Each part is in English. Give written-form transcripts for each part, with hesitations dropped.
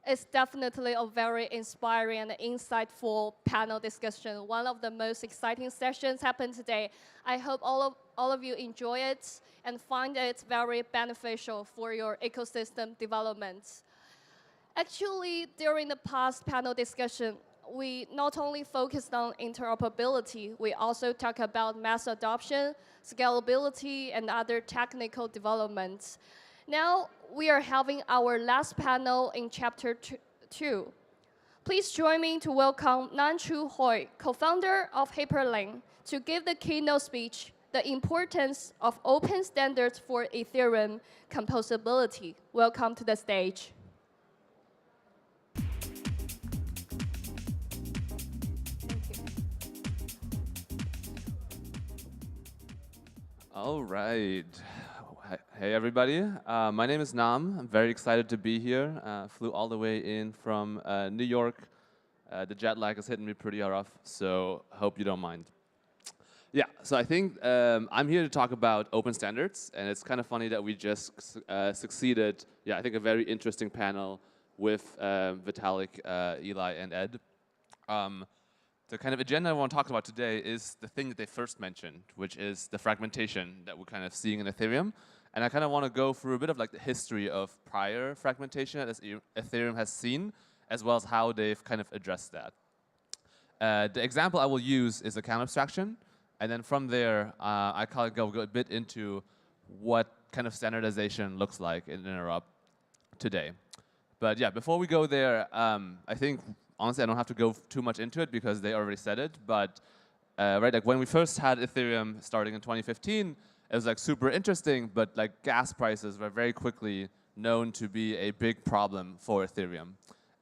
It's definitely a very inspiring and insightful panel discussion. One of the most exciting sessions happened today. I hope all of you enjoy it and find it very beneficial for your ecosystem development. Actually, during the past panel discussion, we not only focused on interoperability, we also talk about mass adoption, scalability, and other technical developments. Now, we are having our last panel in chapter 2. Please join me to welcome Chu Hoai, co-founder of Hyperlane, to give the keynote speech, The Importance of Open Standards for Ethereum Composability. Welcome to the stage. All right. Hey, everybody. My name is Nam. I'm very excited to be here. Flew all the way in from New York. The jet lag is hitting me pretty rough, so hope you don't mind. Yeah, so I think I'm here to talk about open standards, and it's kind of funny that we just succeeded, I think a very interesting panel with Vitalik, Eli, and Ed. The kind of agenda I want to talk about today is the thing that they first mentioned, which is the fragmentation that we're kind of seeing in Ethereum. And I kind of want to go through a bit of like the history of prior fragmentation that Ethereum has seen, as well as how they've kind of addressed that. The example I will use is account abstraction. And then from there, I kind of go a bit into what kind of standardization looks like in Interop today. But yeah, before we go there, I think honestly, I don't have to go too much into it because they already said it. But like when we first had Ethereum starting in 2015, it was like super interesting. But like gas prices were very quickly known to be a big problem for Ethereum.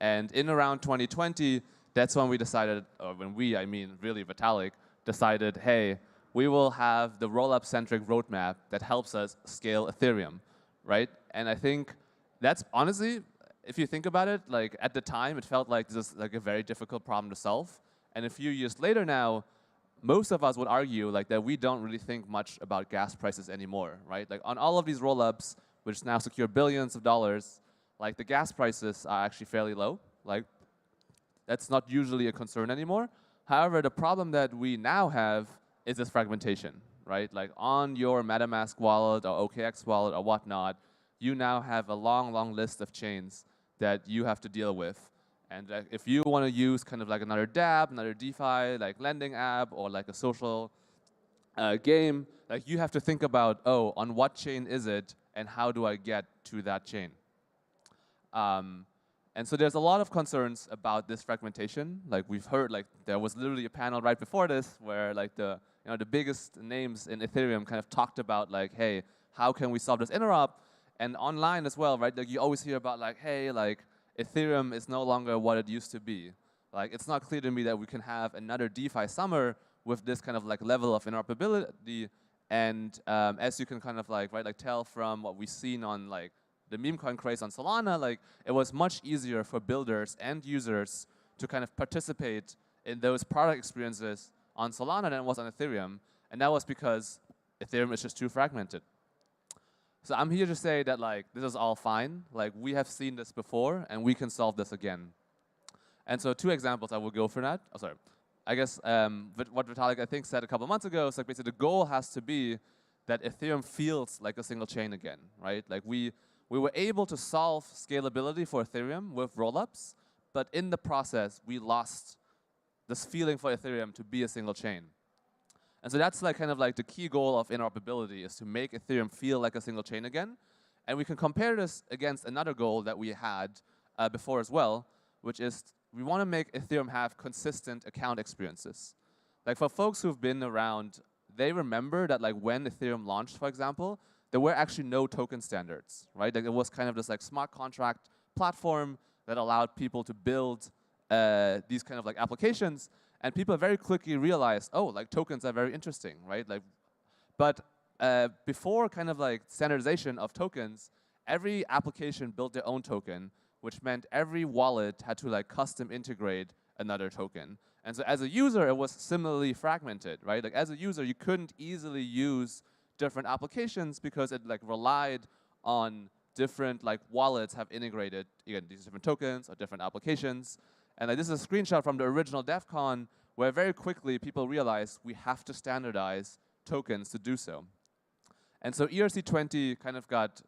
And in around 2020, that's when we decided, or when we, I mean really Vitalik, decided, hey, we will have the rollup-centric roadmap that helps us scale Ethereum, right? And I think that's honestly, if you think about it, like at the time, it felt like this is like a very difficult problem to solve. And a few years later now, most of us would argue like that we don't really think much about gas prices anymore, right? Like on all of these rollups, which now secure billions of dollars, like the gas prices are actually fairly low. Like that's not usually a concern anymore. However, the problem that we now have is this fragmentation, right? Like on your MetaMask wallet or OKX wallet or whatnot, you now have a long, long list of chains that you have to deal with. And if you want to use kind of like another dApp, another DeFi, like lending app, or like a social game, like you have to think about, oh, on what chain is it, and how do I get to that chain? And so there's a lot of concerns about this fragmentation. Like we've heard, like there was literally a panel right before this where like the biggest names in Ethereum kind of talked about like, hey, how can we solve this interop? And online as well, right? Like you always hear about like, hey, like Ethereum is no longer what it used to be. Like it's not clear to me that we can have another DeFi summer with this kind of like level of interoperability. And as you can kind of like tell from what we've seen on like the meme coin craze on Solana, like it was much easier for builders and users to kind of participate in those product experiences on Solana than it was on Ethereum. And that was because Ethereum is just too fragmented. So I'm here to say that like this is all fine. Like we have seen this before, and we can solve this again. And so 2 examples I will go for that. Oh, sorry. I guess what Vitalik I think said a couple months ago is like basically the goal has to be that Ethereum feels like a single chain again, right? Like we were able to solve scalability for Ethereum with rollups, but in the process we lost this feeling for Ethereum to be a single chain. And so that's like kind of like the key goal of interoperability is to make Ethereum feel like a single chain again. And we can compare this against another goal that we had before as well, which is we want to make Ethereum have consistent account experiences. Like for folks who've been around, they remember that like when Ethereum launched, for example, there were actually no token standards, right? Like it was kind of this like smart contract platform that allowed people to build these kind of like applications. And people very quickly realized, oh, like tokens are very interesting, right? Like, but before kind of like standardization of tokens, every application built their own token, which meant every wallet had to like custom integrate another token. And so as a user, it was similarly fragmented, right? Like as a user, you couldn't easily use different applications because it like relied on different like wallets have integrated, again, these different tokens or different applications. And this is a screenshot from the original DEF CON, where very quickly people realized we have to standardize tokens to do so. And so ERC20 kind of got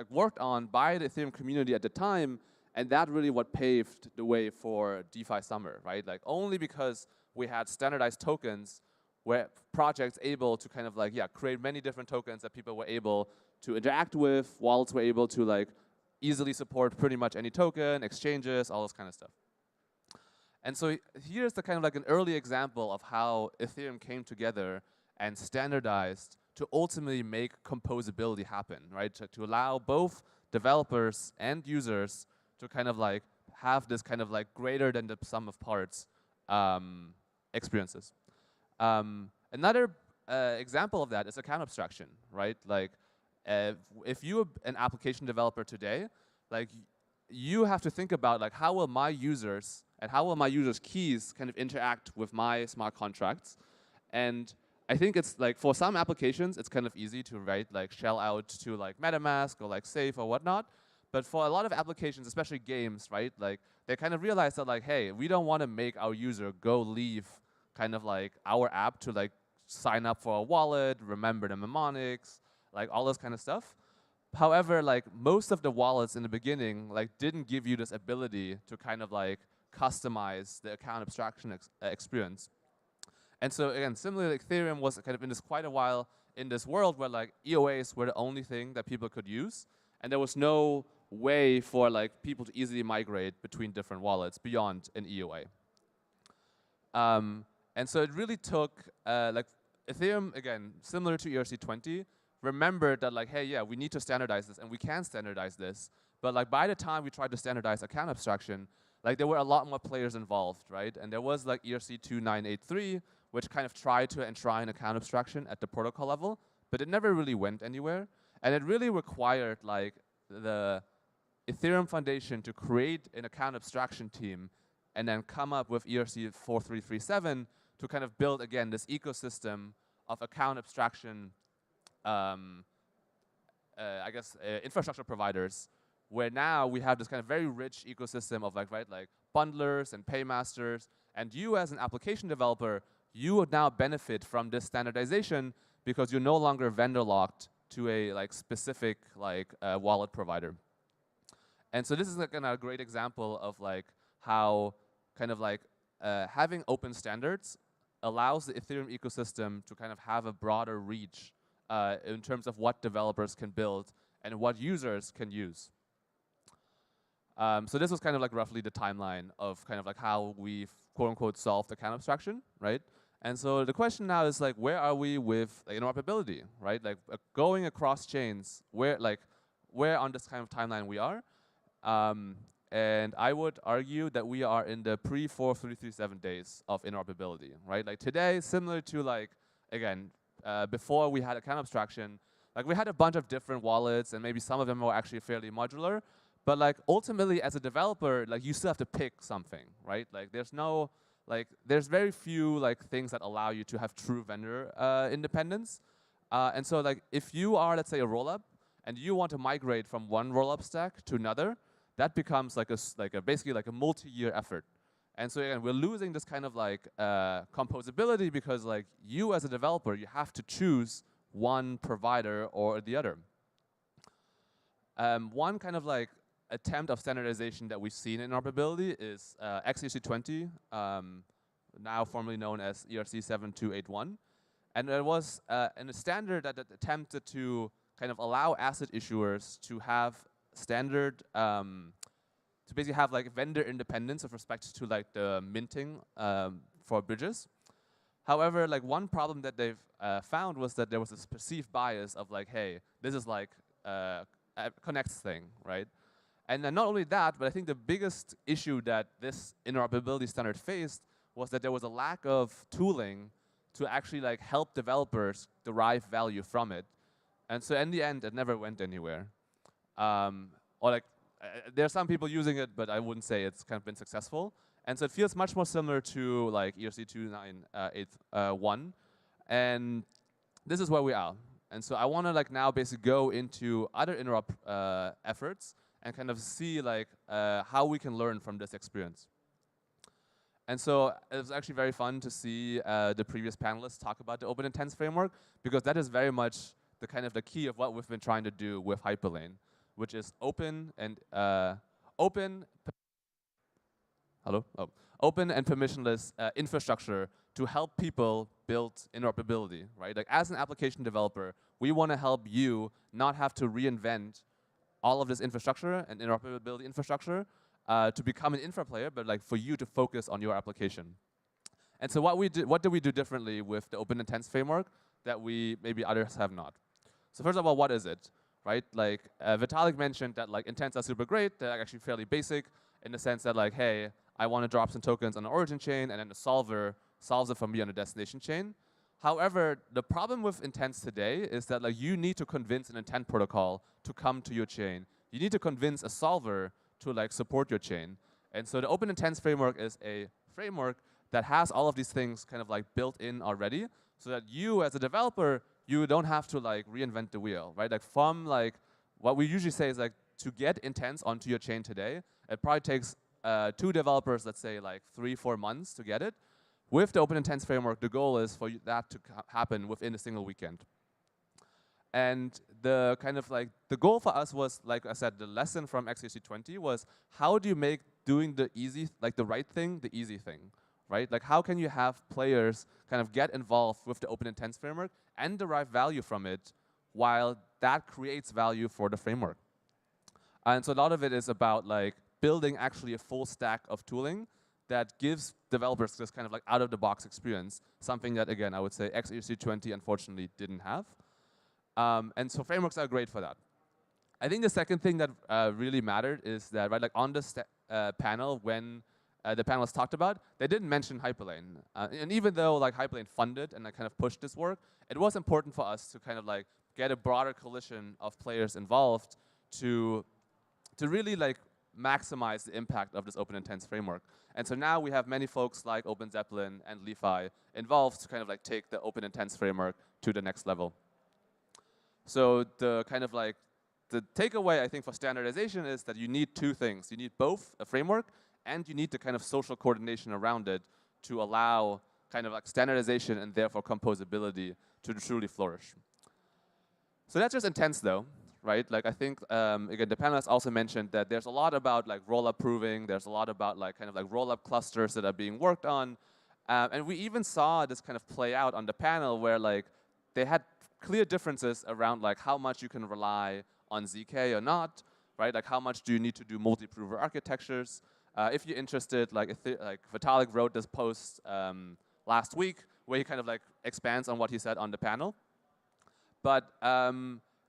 worked on by the Ethereum community at the time, and that really what paved the way for DeFi Summer, right? Like only because we had standardized tokens where projects able to kind of like, yeah, create many different tokens that people were able to interact with, wallets were able to like easily support pretty much any token, exchanges, all this kind of stuff. And so here's the kind of like an early example of how Ethereum came together and standardized to ultimately make composability happen, right? To allow both developers and users to kind of like have this kind of like greater than the sum of parts experiences. Another example of that is account abstraction, right? Like if you're an application developer today, like you have to think about like how will my users and how will my users' keys kind of interact with my smart contracts. And I think it's like for some applications, it's kind of easy to write like shell out to like MetaMask or like Safe or whatnot. But for a lot of applications, especially games, right, like they kind of realize that like, hey, we don't want to make our user go leave kind of like our app to like sign up for a wallet, remember the mnemonics, like all this kind of stuff. However, like most of the wallets in the beginning like didn't give you this ability to kind of like customize the account abstraction experience. And so again, similarly, like Ethereum was kind of in this quite a while in this world where like EOAs were the only thing that people could use, and there was no way for like people to easily migrate between different wallets beyond an EOA. And so it really took like Ethereum, again, similar to ERC20, remembered that like, hey, yeah, we need to standardize this, and we can standardize this. But like by the time we tried to standardize account abstraction, like there were a lot more players involved, right? And there was like ERC2983, which kind of tried to enshrine account abstraction at the protocol level, but it never really went anywhere. And it really required like the Ethereum Foundation to create an account abstraction team and then come up with ERC4337 to kind of build, again, this ecosystem of account abstraction infrastructure providers, where now we have this kind of very rich ecosystem of like, right, like bundlers and paymasters, and you as an application developer, you would now benefit from this standardization because you're no longer vendor locked to a like specific like wallet provider. And so this is like a great example of like how kind of like having open standards allows the Ethereum ecosystem to kind of have a broader reach in terms of what developers can build and what users can use. So this was kind of like roughly the timeline of kind of like how we've quote unquote solved account abstraction, right? And so the question now is like, where are we with like, interoperability, right? Like going across chains, where on this kind of timeline we are. And I would argue that we are in the pre-4337 days of interoperability, right? Like today, similar to like, again, before we had account abstraction, like we had a bunch of different wallets and maybe some of them were actually fairly modular, but like ultimately as a developer, like you still have to pick something, right? Like there's very few like things that allow you to have true vendor independence. And so like if you are, let's say, a rollup and you want to migrate from one rollup stack to another, that becomes like basically like a multi-year effort. And so again, we're losing this kind of like composability because like you as a developer, you have to choose one provider or the other. One kind of like attempt of standardization that we've seen in interoperability is XERC20, now formerly known as ERC7281. And it was in a standard that attempted to kind of allow asset issuers to have standard, to basically have like vendor independence with respect to like the minting for bridges. However, like one problem that they've found was that there was this perceived bias of like, hey, this is like a connects thing, right? And then not only that, but I think the biggest issue that this interoperability standard faced was that there was a lack of tooling to actually like help developers derive value from it. And so in the end, it never went anywhere. There are some people using it, but I wouldn't say it's kind of been successful. And so it feels much more similar to like ERC2981. And this is where we are. And so I want to like now basically go into other interop efforts and kind of see like how we can learn from this experience. And so it was actually very fun to see the previous panelists talk about the open intents framework, because that is very much the kind of the key of what we've been trying to do with Hyperlane, which is open and open and permissionless infrastructure to help people build interoperability, right? Like as an application developer, we want to help you not have to reinvent all of this infrastructure and interoperability infrastructure to become an infra player, but like for you to focus on your application. And so what do we do differently with the open intents framework that we maybe others have not? So first of all, what is it, right? Like Vitalik mentioned that like intents are super great. They're actually fairly basic in the sense that like, hey, I want to drop some tokens on the origin chain, and then the solver solves it for me on the destination chain. However, the problem with intents today is that like you need to convince an intent protocol to come to your chain. You need to convince a solver to like support your chain. And so the open intents framework is a framework that has all of these things kind of like built in already, so that you as a developer, you don't have to like reinvent the wheel, right? Like from like, what we usually say is like to get intents onto your chain today, it probably takes 2 developers, let's say like 3-4 months to get it. With the open intents framework, the goal is for that to happen within a single weekend. And the kind of like, the goal for us was, like I said, the lesson from XYZ 20 was how do you make doing the easy, like the right thing, the easy thing, right? Like how can you have players kind of get involved with the open intents framework and derive value from it while that creates value for the framework? And so a lot of it is about like building actually a full stack of tooling that gives developers this kind of like out-of-the-box experience, something that, again, I would say XYZ 20 unfortunately didn't have. And so frameworks are great for that. I think the second thing that really mattered is that, right, like on this panel, when the panelists talked about, they didn't mention Hyperlane. And even though like Hyperlane funded and like kind of pushed this work, it was important for us to kind of like get a broader coalition of players involved to really like maximize the impact of this open intents framework. And so now we have many folks like Open Zeppelin and Lefi involved to kind of like take the open intents framework to the next level. So the kind of like, the takeaway I think for standardization is that you need 2 things. You need both a framework and you need the kind of social coordination around it to allow kind of like standardization and therefore composability to truly flourish. So that's just intents though, right? Like I think, again, the panelists also mentioned that there's a lot about like roll-up proving, there's a lot about like kind of like roll-up clusters that are being worked on. And we even saw this kind of play out on the panel where like they had clear differences around like how much you can rely on ZK or not, right? Like how much do you need to do multi-prover architectures? If you're interested, like Vitalik wrote this post last week where he kind of like expands on what he said on the panel. But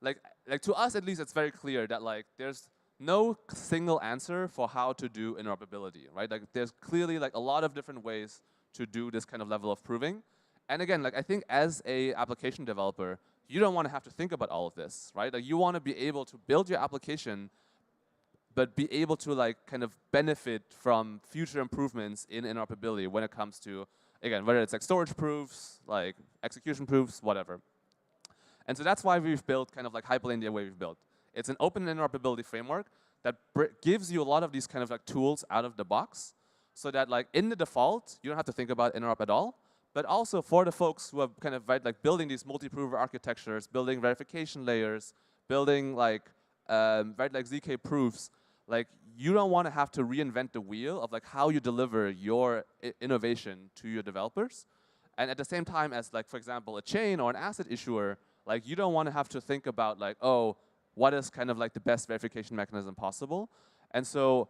like to us at least, it's very clear that like there's no single answer for how to do interoperability, right? Like there's clearly like a lot of different ways to do this kind of level of proving. And again, like I think as a application developer, you don't want to have to think about all of this, right? Like you want to be able to build your application, but be able to like kind of benefit from future improvements in interoperability when it comes to, again, whether it's like storage proofs, like execution proofs, whatever. And so that's why we've built kind of like Hyperlane the way we've built. It's an open interoperability framework that gives you a lot of these kind of like tools out of the box, so that like in the default, you don't have to think about interop at all. But also for the folks who are kind of like building these multi-prover architectures, building verification layers, building like like ZK proofs, like you don't want to have to reinvent the wheel of like how you deliver your innovation to your developers. And at the same time as like, for example, a chain or an asset issuer, like you don't want to have to think about like, oh, what is kind of like the best verification mechanism possible? And so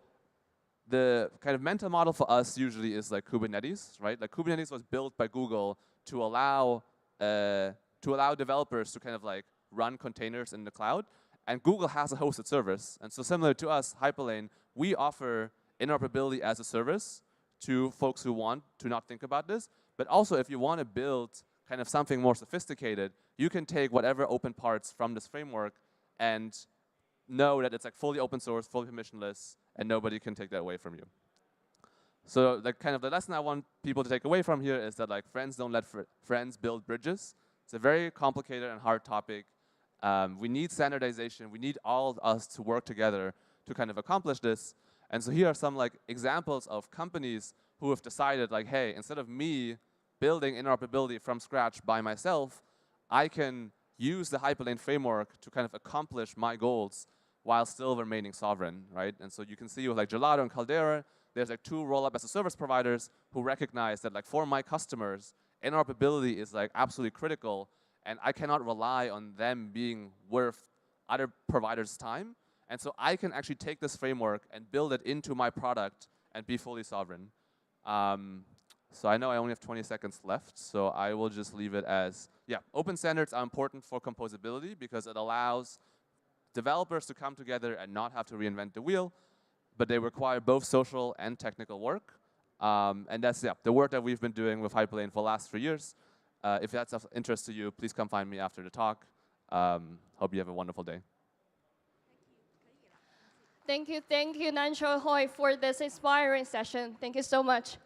the kind of mental model for us usually is like Kubernetes, right? Like Kubernetes was built by Google to allow developers to kind of like run containers in the cloud. And Google has a hosted service. And so similar to us, Hyperlane, we offer interoperability as a service to folks who want to not think about this. But also if you want to build kind of something more sophisticated, you can take whatever open parts from this framework and know that it's like fully open source, fully permissionless, and nobody can take that away from you. So like kind of the lesson I want people to take away from here is that like friends don't let friends build bridges. It's a very complicated and hard topic. We need standardization. We need all of us to work together to kind of accomplish this. And so here are some like examples of companies who have decided like, hey, instead of me building interoperability from scratch by myself, I can use the Hyperlane framework to kind of accomplish my goals while still remaining sovereign, right? And so you can see with like Gelato and Caldera, there's like two roll-up as a service providers who recognize that like for my customers, interoperability is like absolutely critical, and I cannot rely on them being worth other providers' time. And so I can actually take this framework and build it into my product and be fully sovereign. So I know I only have 20 seconds left, so I will just leave it as, yeah, open standards are important for composability because it allows developers to come together and not have to reinvent the wheel, but they require both social and technical work. And that's the work that we've been doing with Hyperlane for the last 3 years. If that's of interest to you, please come find me after the talk. Hope you have a wonderful day. Thank you, Chu Hoai, for this inspiring session. Thank you so much.